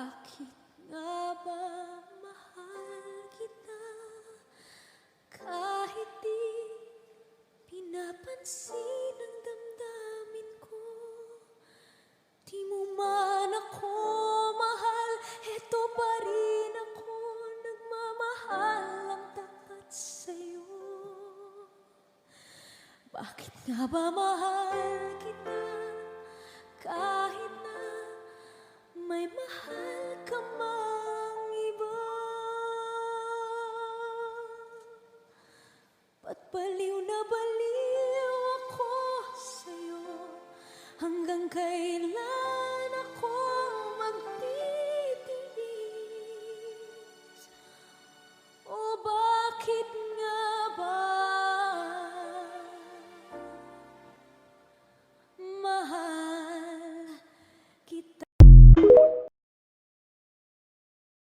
Bakit nga ba mahal kita kahit di pinapansin ang damdamin ko? Di mo man ako mahal, eto pa rin ako nagmamahal ang tapat sa'yo. Bakit nga ba mahal kita kahit na may mahal ka mang iba? Ba't baliw